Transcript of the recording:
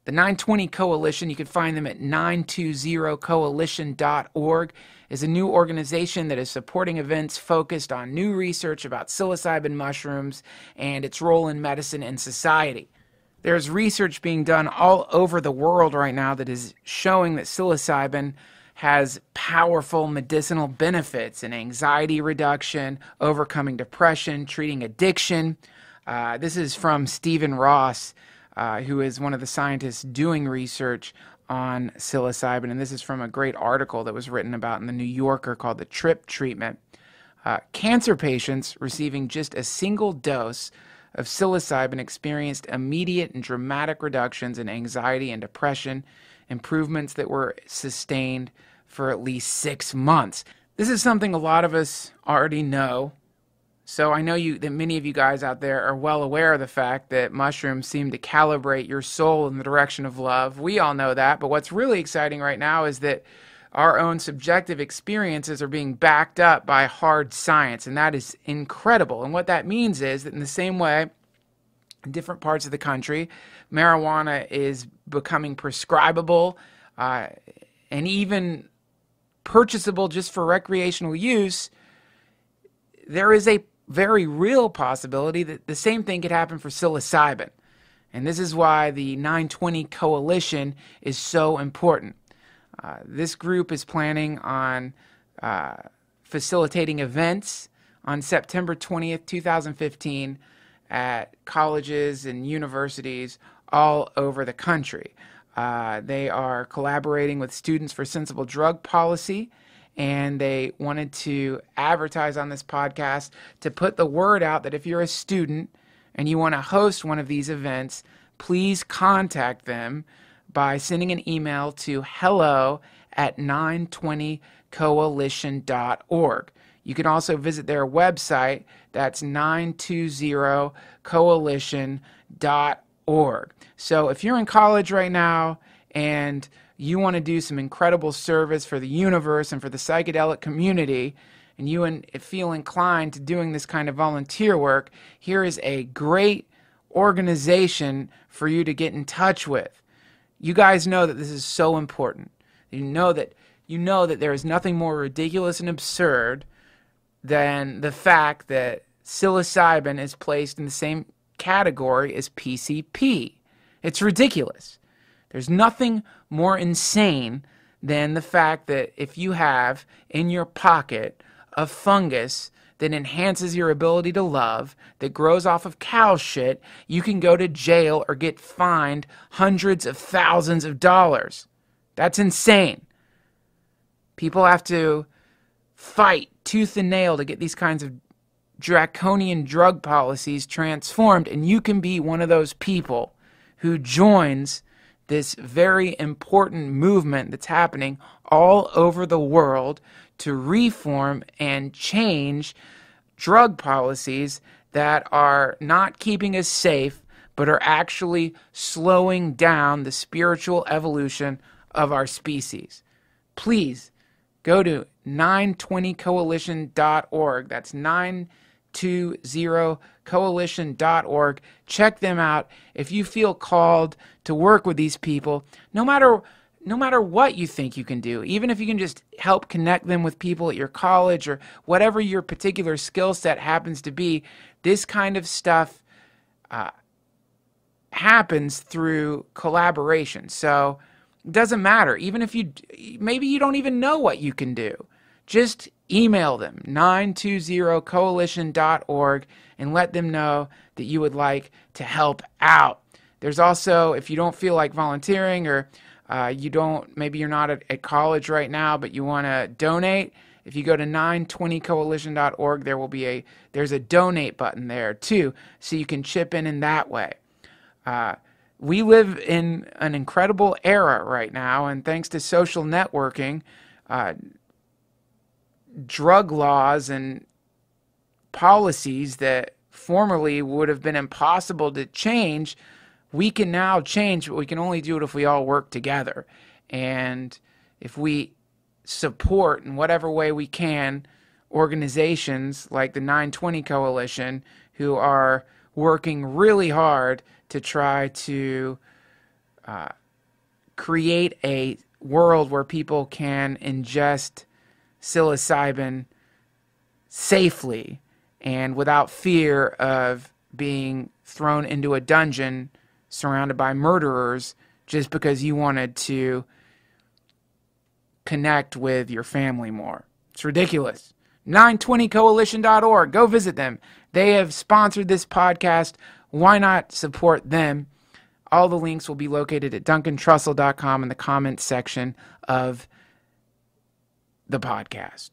The 920 Coalition, you can find them at 920coalition.org, is a new organization that is supporting events focused on new research about psilocybin mushrooms and its role in medicine and society. There's research being done all over the world right now that is showing that psilocybin has powerful medicinal benefits in anxiety reduction, overcoming depression, treating addiction. This is from Stephen Ross, who is one of the scientists doing research on psilocybin, and this is from a great article that was written about in the New Yorker called The Trip Treatment. Cancer patients receiving just a single dose of psilocybin experienced immediate and dramatic reductions in anxiety and depression, improvements that were sustained for at least 6 months. This is something a lot of us already know. So I know that many of you guys out there are well aware of the fact that mushrooms seem to calibrate your soul in the direction of love. We all know that, but what's really exciting right now is that our own subjective experiences are being backed up by hard science, and that is incredible. And what that means is that in the same way, in different parts of the country, marijuana is becoming prescribable and even purchasable just for recreational use. There is a very real possibility that the same thing could happen for psilocybin. And this is why the 920 Coalition is so important. This group is planning on facilitating events on September 20th, 2015 at colleges and universities all over the country. They are collaborating with Students for Sensible Drug Policy, and they wanted to advertise on this podcast to put the word out that if you're a student and you want to host one of these events, please contact them by sending an email to hello@920coalition.org. You can also visit their website, that's 920coalition.org. So if you're in college right now and you want to do some incredible service for the universe and for the psychedelic community, and you feel inclined to doing this kind of volunteer work, here is a great organization for you to get in touch with. You guys know that this is so important. You know that there is nothing more ridiculous and absurd than the fact that psilocybin is placed in the same category as PCP. It's ridiculous. There's nothing more insane than the fact that if you have in your pocket a fungus that enhances your ability to love, that grows off of cow shit, you can go to jail or get fined hundreds of thousands of dollars. That's insane. People have to fight tooth and nail to get these kinds of draconian drug policies transformed, and you can be one of those people who joins this very important movement that's happening all over the world to reform and change drug policies that are not keeping us safe, but are actually slowing down the spiritual evolution of our species. Please go to 920coalition.org. That's 920coalition.org. Check them out. If you feel called to work with these people, no matter what you think you can do, even if you can just help connect them with people at your college or whatever your particular skill set happens to be, this kind of stuff happens through collaboration. So it doesn't matter. Even if maybe you don't even know what you can do, just email them, 920coalition.org, and let them know that you would like to help out. There's also, if you don't feel like volunteering, or maybe you're not at college right now, but you want to donate, if you go to 920coalition.org, there's a donate button there too, so you can chip in that way. We live in an incredible era right now, and thanks to social networking, drug laws and policies that formerly would have been impossible to change, we can now change, but we can only do it if we all work together. And if we support in whatever way we can organizations like the 920 Coalition, who are working really hard to try to create a world where people can ingest psilocybin safely and without fear of being thrown into a dungeon surrounded by murderers just because you wanted to connect with your family more. It's ridiculous. 920coalition.org. Go visit them. They have sponsored this podcast. Why not support them? All the links will be located at duncantrussell.com in the comments section of the podcast.